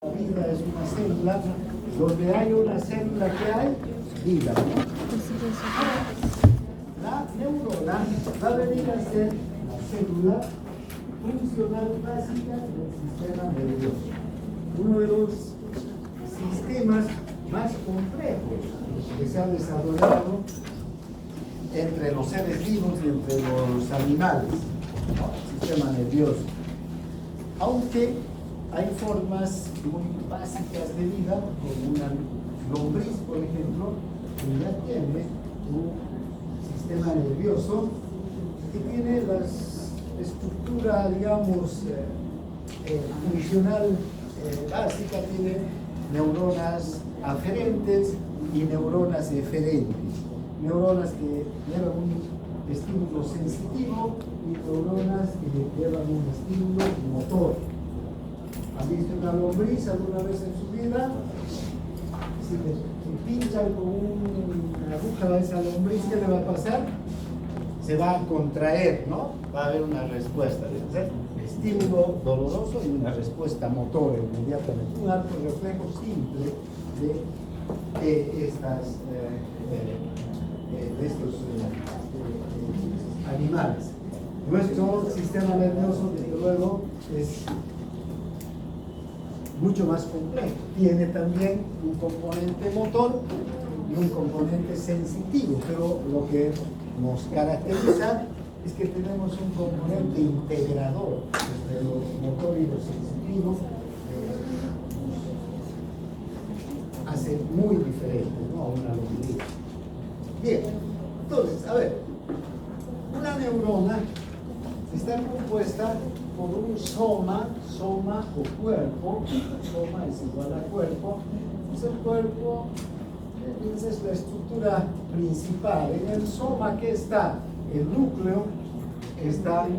La vida es una célula, donde hay una célula que hay vida, ¿no? La neurona va a venir a ser la célula funcional básica del sistema nervioso. Uno de los sistemas más complejos que se ha desarrollado entre los seres vivos y entre los animales, ¿no? El sistema nervioso. Aunque hay formas muy básicas de vida, como una lombriz, por ejemplo, que ya tiene un sistema nervioso que tiene la estructura, digamos, funcional básica, tiene neuronas aferentes y neuronas eferentes. Neuronas que llevan un estímulo sensitivo y neuronas que llevan un estímulo motor. ¿Han visto una lombriz alguna vez en su vida? Si pinchan con una aguja a esa lombriz, ¿qué le va a pasar? Se va a contraer, ¿no? Va a haber una respuesta. Estímulo doloroso y una respuesta motor inmediatamente. Un arco reflejo simple de estos animales. Nuestro sistema nervioso, desde luego, es mucho más complejo. Tiene también un componente motor y un componente sensitivo, pero lo que nos caracteriza es que tenemos un componente integrador entre lo motor y lo sensitivo, hace muy diferente, ¿no?, a una lombriz. Bien, entonces, a ver, una neurona está compuesta por un soma o cuerpo. Soma es igual a cuerpo. Es el cuerpo, esa es la estructura principal. En el soma, ¿qué está? El núcleo, están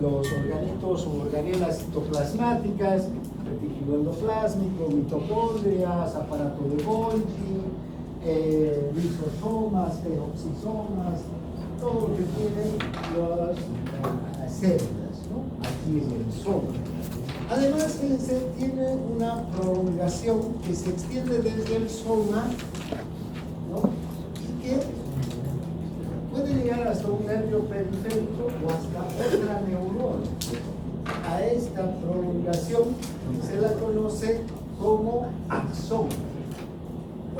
los organitos o organelas citoplasmáticas, retículo endoplásmico, mitocondrias, aparato de Golgi, lisosomas, peroxisomas, todo lo que tienen las células, ¿no? Aquí es el soma. Además, fíjense, tiene una prolongación que se extiende desde el soma, ¿no?, y que puede llegar hasta un nervio periférico o hasta otra neurona. A esta prolongación se la conoce como axón.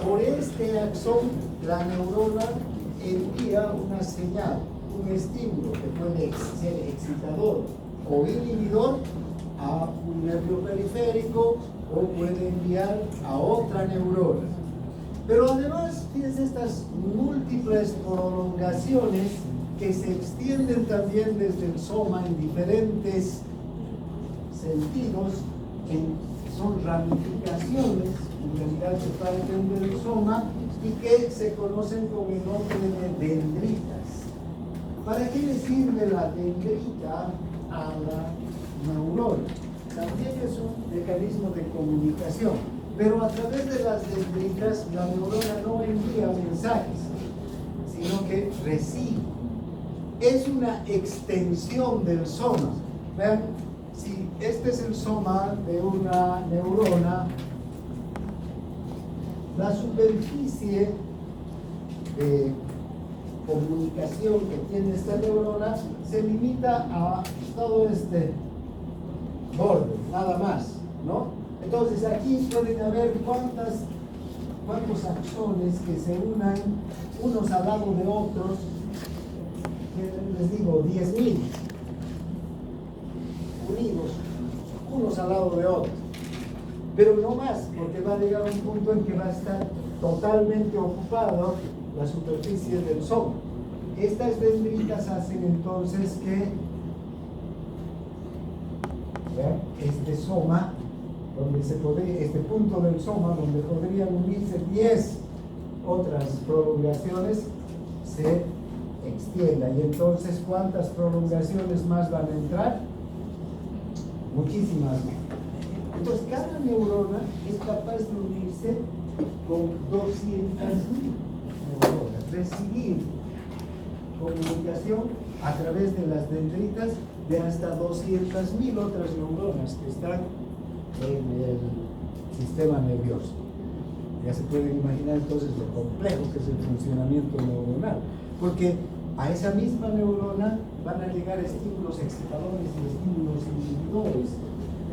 Por este axón, la neurona envía una señal, un estímulo que puede ser excitador o inhibidor a un nervio periférico o puede enviar a otra neurona. Pero además, fíjense estas múltiples prolongaciones que se extienden también desde el soma en diferentes sentidos, son ramificaciones, en realidad se parten del soma y que se conocen con el nombre de dendritas. ¿Para qué le sirve la dendrita a la neurona? También es un mecanismo de comunicación, pero a través de las dendritas la neurona no envía mensajes, sino que recibe. Es una extensión del soma. Vean, si este es el soma de una neurona, la superficie de comunicación que tiene esta neurona se limita a todo este borde, nada más, ¿no? Entonces aquí pueden haber cuántos axones que se unan unos al lado de otros, que les digo, 10.000 unidos, unos al lado de otros. Pero no más, porque va a llegar un punto en que va a estar totalmente ocupado la superficie del soma. Estas dendritas hacen entonces que este soma, este punto del soma, donde podrían unirse 10 otras prolongaciones, se extienda. Y entonces, ¿cuántas prolongaciones más van a entrar? Muchísimas más. Entonces, cada neurona es capaz de unirse con 200.000 neuronas, recibir comunicación a través de las dendritas de hasta 200.000 otras neuronas que están en el sistema nervioso. Ya se pueden imaginar entonces lo complejo que es el funcionamiento neuronal, porque a esa misma neurona van a llegar estímulos excitadores y estímulos inhibidores.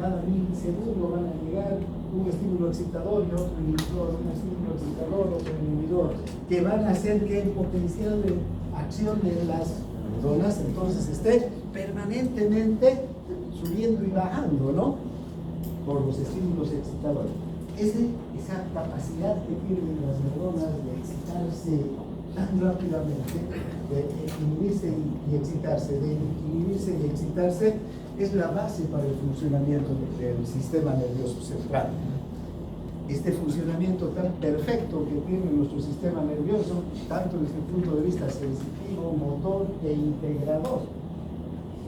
Cada milisegundo van a llegar un estímulo excitador y otro inhibidor, un estímulo excitador, otro inhibidor, que van a hacer que el potencial de acción de las neuronas entonces esté permanentemente subiendo y bajando, ¿no? Por los estímulos excitadores. Esa capacidad que tienen las neuronas de excitarse tan rápidamente, de inhibirse y excitarse, de inhibirse y excitarse, es la base para el funcionamiento del sistema nervioso central. Este funcionamiento tan perfecto que tiene nuestro sistema nervioso, tanto desde el punto de vista sensitivo, motor e integrador.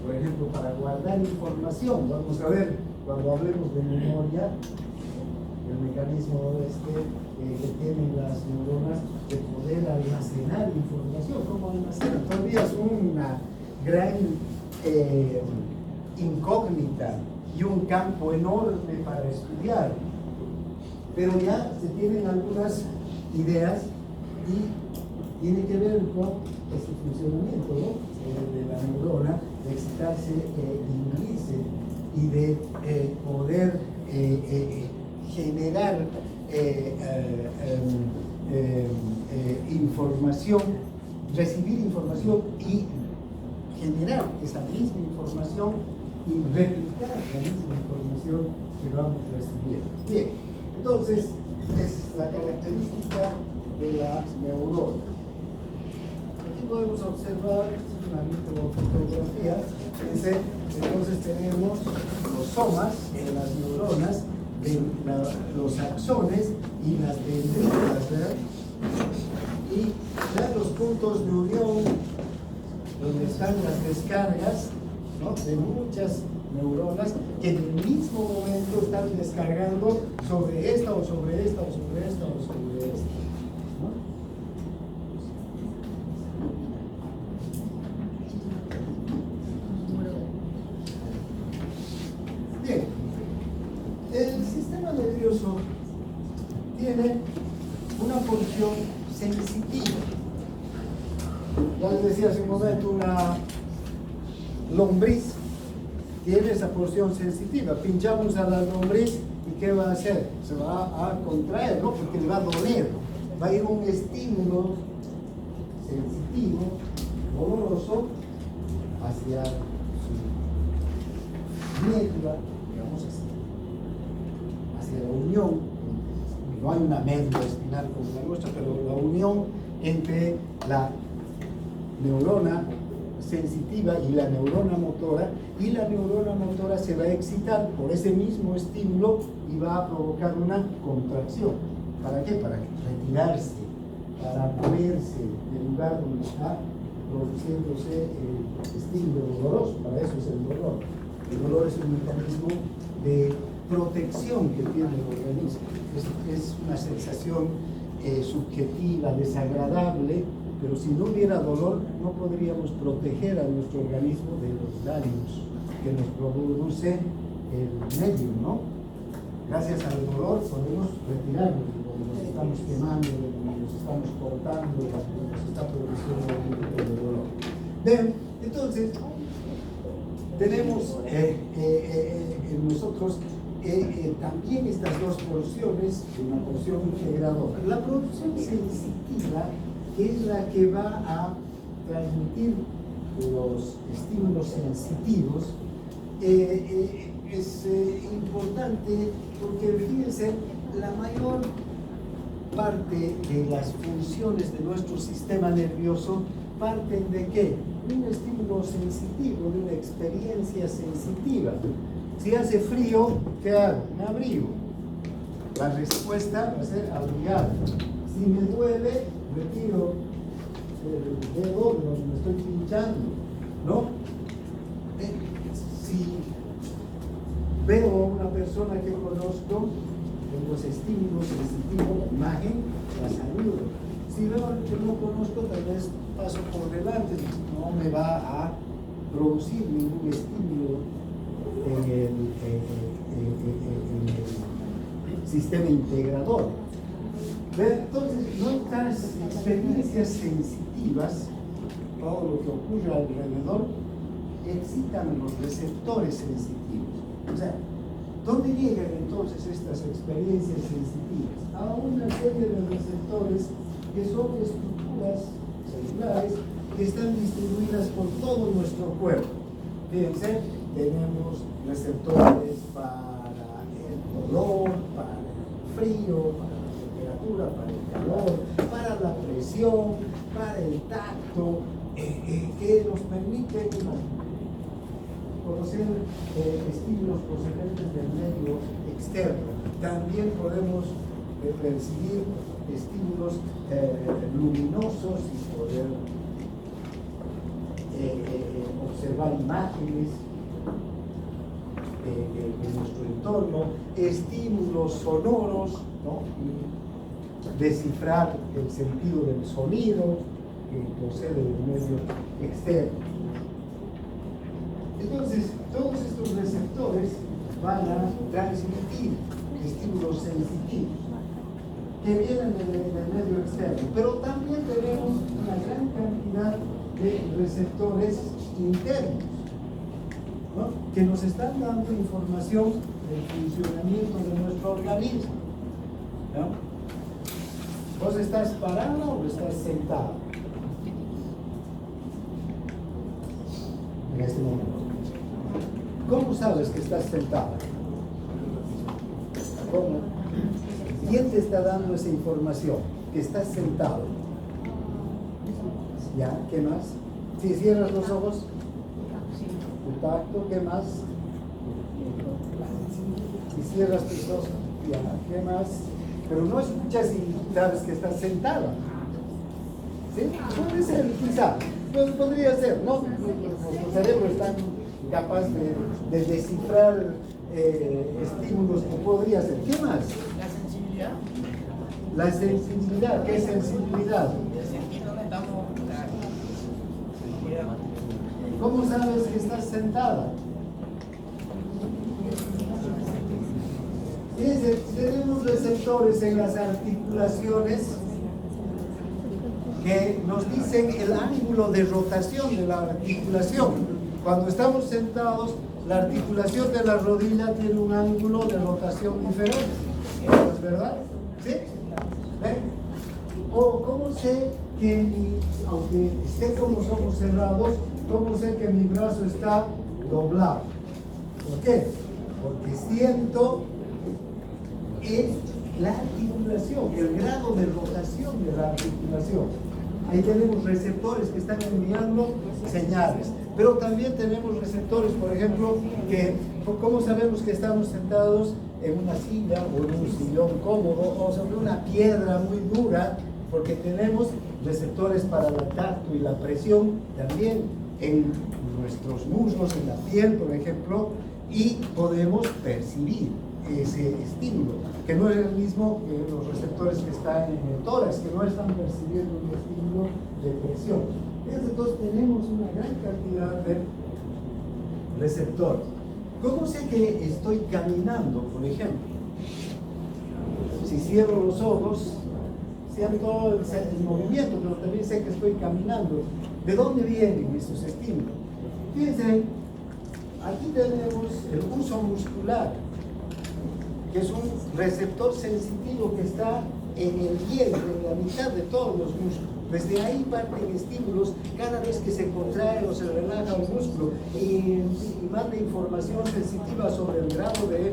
Por ejemplo, para guardar información, vamos a ver, cuando hablemos de memoria, el mecanismo que tienen las neuronas de poder almacenar información. ¿Cómo almacenan? Todavía es una gran incógnita y un campo enorme para estudiar, pero ya se tienen algunas ideas y tiene que ver con ese funcionamiento, ¿no? De la neurona, de excitarse, inhibirse y de poder generar información, recibir información y generar esa misma información y replicar la misma información que vamos recibiendo. Bien, entonces es la característica de la neurona. Aquí podemos observar una microfotografía. Entonces tenemos los somas de las neuronas, los axones y las dendritas, ¿verdad? Y ya los puntos de unión, donde están las descargas, ¿no?, de muchas neuronas que en el mismo momento están descargando sobre esta o sobre esta o sobre esta o sobre esta, ¿no? Bien, el sistema nervioso tiene una porción sensitiva. Ya les decía hace un momento, una lombriz tiene esa porción sensitiva. Pinchamos a la lombriz y ¿qué va a hacer? Se va a contraer, ¿no? Porque le va a doler. Va a ir un estímulo sensitivo, doloroso, hacia su médula, digamos así, hacia la unión. No hay una médula espinal como la nuestra, pero la unión entre la neurona sensitiva y la neurona motora, y la neurona motora se va a excitar por ese mismo estímulo y va a provocar una contracción. ¿Para qué? Para retirarse, para moverse del lugar donde está produciéndose el estímulo doloroso. Para eso es el dolor. El dolor es un mecanismo de protección que tiene el organismo. Es una sensación subjetiva, desagradable, pero si no hubiera dolor no podríamos proteger a nuestro organismo de los daños que nos produce el medio, ¿no? Gracias al dolor podemos retirarnos de donde nos estamos quemando, de donde nos estamos cortando, de donde nos está produciendo algún tipo de dolor. Bien, entonces tenemos en nosotros también estas dos porciones, una porción integradora. La porción sensitiva es la que va a transmitir los estímulos sensitivos. Es importante porque, fíjense, la mayor parte de las funciones de nuestro sistema nervioso parten de ¿qué? Un estímulo sensitivo, de una experiencia sensitiva. Si hace frío, ¿qué hago? Me abrigo. La respuesta va a ser abrigar. Si me duele, retiro el dedo de donde me estoy pinchando, ¿no? Si veo a una persona que conozco, tengo ese estímulo sensitivo, la imagen, la saludo. Si veo a alguien que no conozco, tal vez paso por delante, no me va a producir ningún estímulo en sistema integrador. Entonces, nuestras experiencias sensitivas, todo lo que ocurre alrededor, excitan los receptores sensitivos. O sea, ¿dónde llegan entonces estas experiencias sensitivas? A una serie de receptores que son estructuras celulares que están distribuidas por todo nuestro cuerpo. Fíjense, tenemos receptores para el dolor, para el frío, para la temperatura, para el calor, para la presión, para el tacto, que nos permite conocer estímulos procedentes del medio externo. También podemos percibir estímulos luminosos y poder observar imágenes de nuestro entorno, estímulos sonoros, ¿no? Y descifrar el sentido del sonido que procede del medio externo. Entonces, todos estos receptores van a transmitir estímulos sensitivos que vienen del medio externo, pero también tenemos una gran cantidad de receptores internos, ¿no? Que nos están dando información del funcionamiento de nuestro organismo, ¿no? ¿Vos estás parado o estás sentado en este momento? ¿Cómo sabes que estás sentado? ¿Cómo? ¿Quién te está dando esa información? Que estás sentado. ¿Ya? ¿Qué más? Si cierras los ojos, tu tacto, ¿qué más? Si cierras tus ojos, ya, ¿qué más? Pero no escuchas y sabes que estás sentada. ¿Sí? Puede ser, quizá. Podría ser, ¿no? Nuestro cerebro está capaz de descifrar estímulos que podría ser. ¿Qué más? La sensibilidad. La sensibilidad. ¿Qué sensibilidad? El sentir dónde estamos. ¿Cómo sabes que estás sentada? Fíjense, tenemos receptores en las articulaciones que nos dicen el ángulo de rotación de la articulación. Cuando estamos sentados, la articulación de la rodilla tiene un ángulo de rotación diferente. ¿No es verdad? ¿Sí? ¿Ven? O cómo sé que, aunque esté con los ojos cerrados, cómo sé que mi brazo está doblado. ¿Por qué? Porque siento la articulación, el grado de rotación de la articulación. Ahí tenemos receptores que están enviando señales, pero también tenemos receptores, por ejemplo, que, ¿cómo sabemos que estamos sentados en una silla o en un sillón cómodo o sobre una piedra muy dura? Porque tenemos receptores para el tacto y la presión también en nuestros muslos, en la piel, por ejemplo, y podemos percibir ese estímulo, que no es el mismo que los receptores que están en el tórax, que no están percibiendo un estímulo de presión. Entonces tenemos una gran cantidad de receptores. ¿Cómo sé que estoy caminando, por ejemplo? Si cierro los ojos, siento el movimiento, pero también sé que estoy caminando. ¿De dónde vienen esos estímulos? Fíjense, aquí tenemos el uso muscular, que es un receptor sensitivo que está en el vientre, en la mitad de todos los músculos. Desde ahí parten estímulos cada vez que se contrae o se relaja un músculo y manda información sensitiva sobre el grado de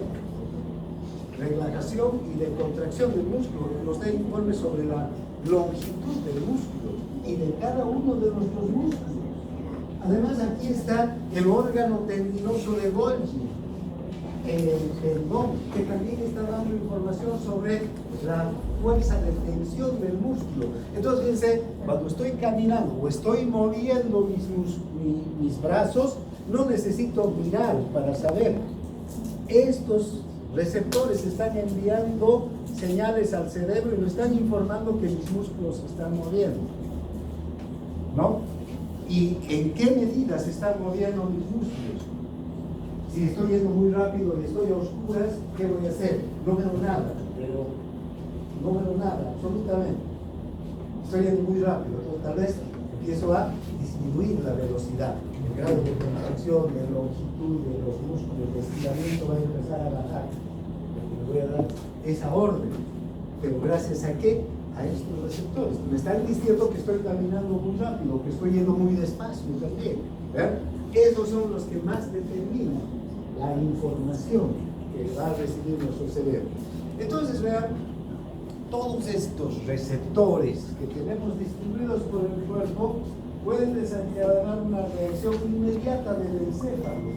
relajación y de contracción del músculo. Nos da informes sobre la longitud del músculo y de cada uno de nuestros músculos. Además, aquí está el órgano tendinoso de Golgi, el tendón, que también está dando información sobre la fuerza de tensión del músculo. Entonces, fíjense, cuando estoy caminando o estoy moviendo mis brazos, no necesito mirar para saber. Estos receptores están enviando señales al cerebro y me están informando que mis músculos se están moviendo, ¿no? ¿Y en qué medida se están moviendo mis músculos? Si estoy yendo muy rápido y estoy a oscuras, ¿qué voy a hacer? No veo nada, pero no veo nada, absolutamente. Estoy yendo muy rápido, entonces tal vez empiezo a disminuir la velocidad. El grado de contracción, de longitud de los músculos, de estiramiento va a empezar a bajar. Porque le voy a dar esa orden. Pero gracias a qué? A estos receptores. Me están diciendo que estoy caminando muy rápido, que estoy yendo muy despacio también. ¿Ver? Esos son los que más determinan la información que va a recibir nuestro cerebro. Entonces, vean, todos estos receptores que tenemos distribuidos por el cuerpo pueden desencadenar una reacción inmediata del encéfalo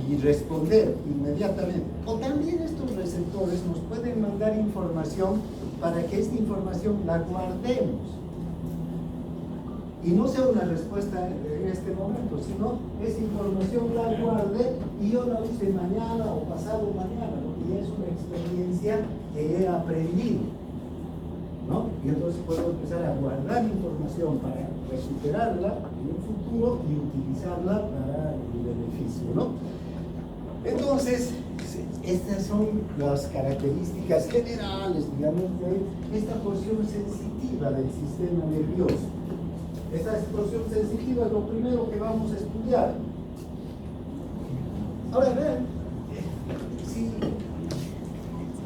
y responder inmediatamente. O también estos receptores nos pueden mandar información para que esta información la guardemos. Y no sea una respuesta en este momento, sino esa información la guarde y yo la use mañana o pasado mañana, porque es una experiencia que he aprendido, ¿no? Y entonces puedo empezar a guardar información para recuperarla en un futuro y utilizarla para el beneficio, ¿no? Entonces, estas son las características generales, digamos, de esta porción sensitiva del sistema nervioso. Esta porción sensitiva es lo primero que vamos a estudiar. Ahora vean,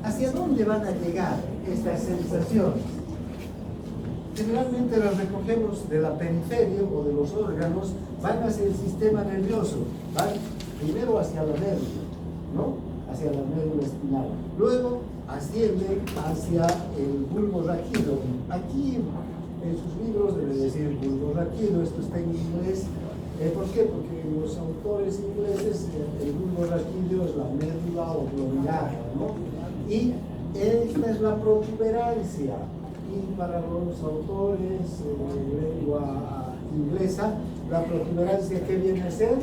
¿hacia dónde van a llegar estas sensaciones? Generalmente las recogemos de la periferia o de los órganos, van hacia el sistema nervioso, van primero hacia la médula, ¿no? Hacia la médula espinal. Luego ascienden hacia el bulbo raquídeo. Aquí en sus libros debe decir bulbo raquídeo, esto está en inglés. ¿Por qué? Porque los autores ingleses, el bulbo raquídeo es la médula oblongada, ¿no? Y esta es la protuberancia. Y para los autores de lengua inglesa, la protuberancia, ¿qué viene a ser?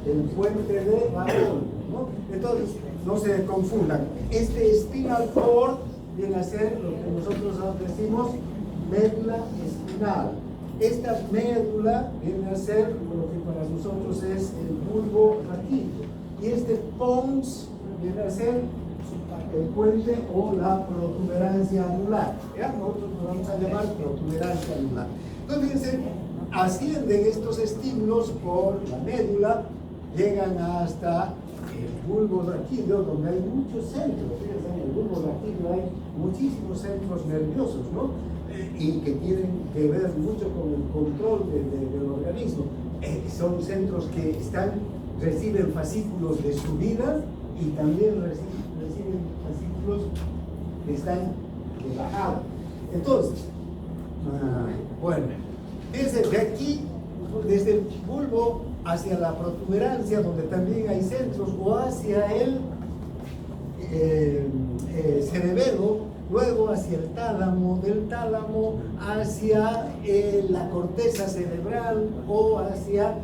El puente de Babel, ¿no? Entonces, no se confundan. Este spinal cord viene a ser lo que nosotros decimos médula espinal. Esta médula viene a ser lo que para nosotros es el bulbo raquídeo. Y este pons viene a ser el puente o la protuberancia anular. ¿Ya? Nosotros nos vamos a llamar protuberancia anular. Entonces, fíjense, ascienden estos estímulos por la médula, llegan hasta el bulbo raquídeo, donde hay muchos centros. Fíjense, en el bulbo raquídeo hay muchísimos centros nerviosos, ¿no? Y que tienen que ver mucho con el control del organismo. Son centros que reciben fascículos de subida y también reciben fascículos que están de bajada. Entonces, bueno, desde aquí, desde el bulbo hacia la protuberancia, donde también hay centros, o hacia el cerebelo, luego hacia el tálamo, del tálamo hacia la corteza cerebral o hacia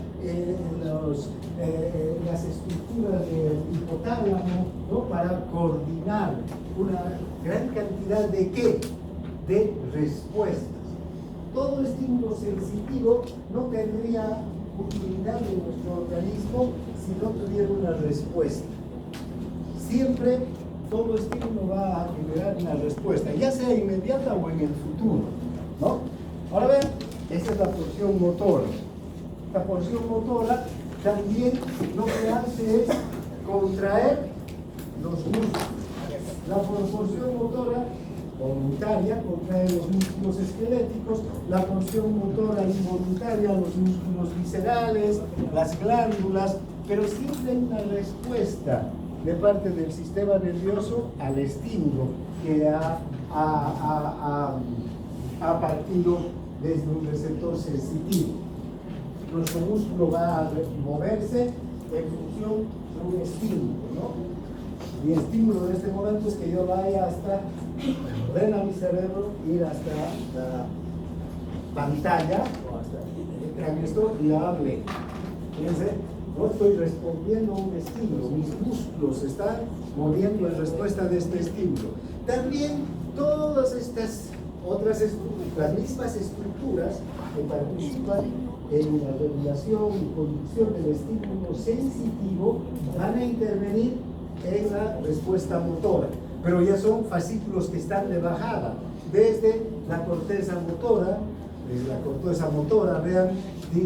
las estructuras del hipotálamo, ¿no? Para coordinar una gran cantidad de ¿qué? De respuestas. Todo estímulo sensitivo no tendría utilidad en nuestro organismo si no tuviera una respuesta. Siempre todo estímulo va a generar una respuesta, ya sea inmediata o en el futuro, ¿no? Ahora ven, esta es la porción motora. La porción motora también lo que hace es contraer los músculos. La porción motora voluntaria contrae los músculos esqueléticos, la porción motora involuntaria los músculos viscerales, las glándulas, pero siempre hay una respuesta de parte del sistema nervioso al estímulo que ha partido desde un receptor sensitivo. Nuestro músculo va a moverse en función de un estímulo, ¿no? Mi estímulo en este momento es que yo vaya hasta, ordena mi cerebro ir hasta la pantalla o hasta el esto y hable. Fíjense, no estoy respondiendo a un estímulo, mis músculos están moviendo en respuesta de este estímulo. También todas estas otras estructuras, las mismas estructuras que participan en la regulación y conducción del estímulo sensitivo van a intervenir en la respuesta motora, pero ya son fascículos que están de bajada, desde la corteza motora. La corteza motora, vean,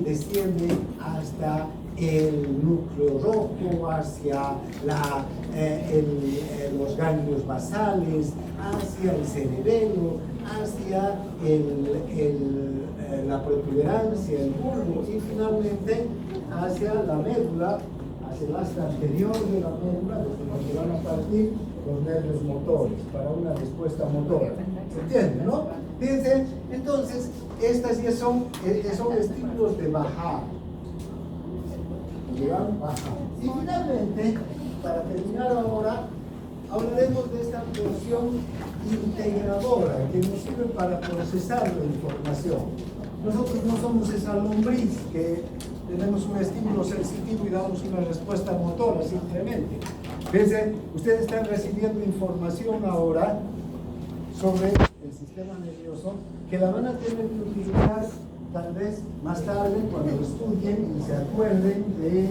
desciende hasta el núcleo rojo, hacia los ganglios basales, hacia el cerebelo, hacia la protuberancia, el bulbo, y finalmente hacia la médula, hacia el asta anterior de la médula, desde donde van a partir los nervios motores para una respuesta motora. ¿Se entiende, no? Fíjense, entonces, estas ya son estímulos de bajada. Que van bajando. Y finalmente, para terminar ahora, hablaremos de esta función integradora que nos sirve para procesar la información. Nosotros no somos esa lombriz que tenemos un estímulo sensitivo y damos una respuesta motora simplemente. Fíjense, ustedes están recibiendo información ahora sobre el sistema nervioso que la van a tener que utilizar tal vez más tarde cuando estudien y se acuerden de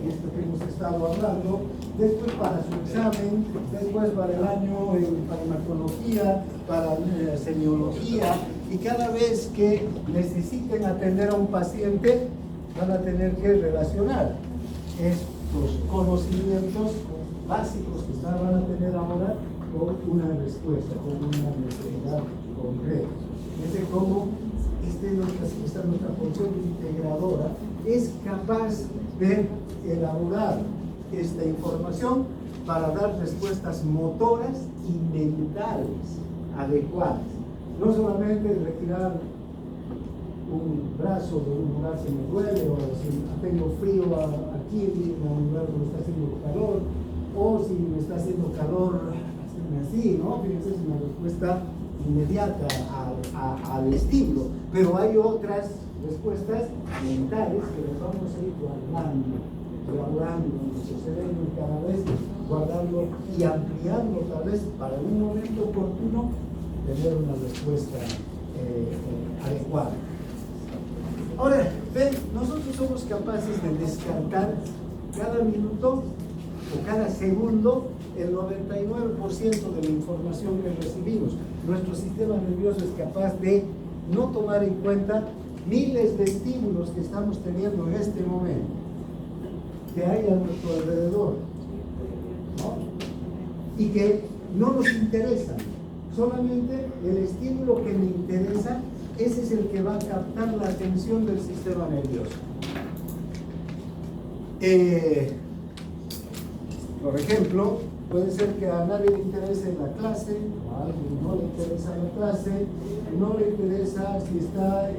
esto que hemos estado hablando, después para su examen, después para el año en farmacología, para semiología, y cada vez que necesiten atender a un paciente van a tener que relacionar estos conocimientos básicos que van a tener ahora con una respuesta, con una necesidad concreta. Fíjense cómo esta nuestra función integradora es capaz de elaborar esta información para dar respuestas motoras y mentales adecuadas. No solamente retirar un brazo de un lugar si me duele, o si tengo frío aquí en un lugar donde está haciendo calor, o si me está haciendo calor así, ¿no? Fíjense, es una respuesta inmediata al estímulo, pero hay otras respuestas mentales que las vamos a ir guardando, elaborando en nuestro cerebro y cada vez guardando y ampliando tal vez para un momento oportuno tener una respuesta adecuada. Ahora, ven, nosotros somos capaces de descartar cada minuto o cada segundo el 99% de la información que recibimos. Nuestro sistema nervioso es capaz de no tomar en cuenta miles de estímulos que estamos teniendo en este momento, que hay a nuestro alrededor, ¿no? Y que no nos interesan. Solamente el estímulo que me interesa, ese es el que va a captar la atención del sistema nervioso. Por ejemplo, puede ser que a nadie le interese la clase, a alguien no le interesa la clase, no le interesa si está el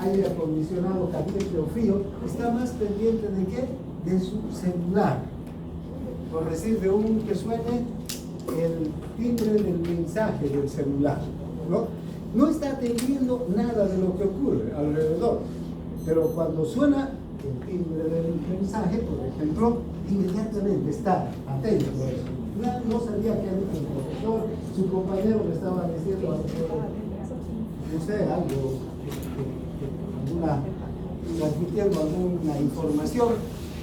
aire acondicionado caliente o frío, está más pendiente de qué? De su celular. Por decir, de un que suene el timbre del mensaje del celular, ¿no? No está atendiendo nada de lo que ocurre alrededor, pero cuando suena el timbre del mensaje, por ejemplo, inmediatamente está atento a eso. No sabía que el profesor, su compañero le estaba diciendo no sé, algo, transmitiendo alguna información,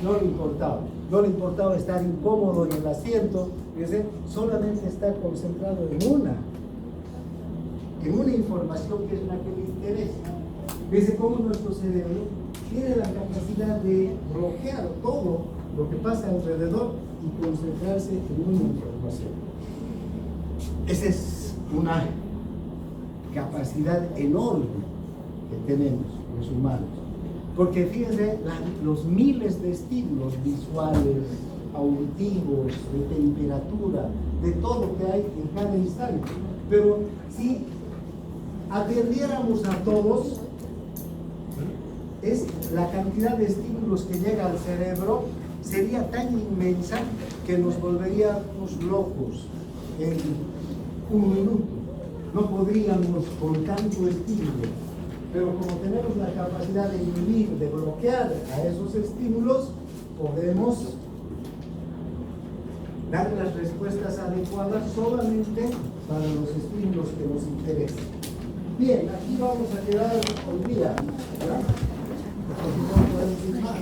no le importaba. No le importaba estar incómodo en el asiento, solamente está concentrado en una información que es la que le interesa. Fíjense cómo nuestro cerebro tiene la capacidad de bloquear todo lo que pasa alrededor y concentrarse en una información. Esa es una capacidad enorme que tenemos los humanos. Porque fíjense, los miles de estímulos visuales, auditivos, de temperatura, de todo que hay en cada instante. Pero si atendiéramos a todos, la cantidad de estímulos que llega al cerebro sería tan inmensa que nos volveríamos locos en un minuto. No podríamos con tanto estímulo. Pero como tenemos la capacidad de inhibir, de bloquear a esos estímulos, podemos dar las respuestas adecuadas solamente para los estímulos que nos interesan. Bien, aquí vamos a quedar hoy día, ¿verdad? Porque no podemos ir más.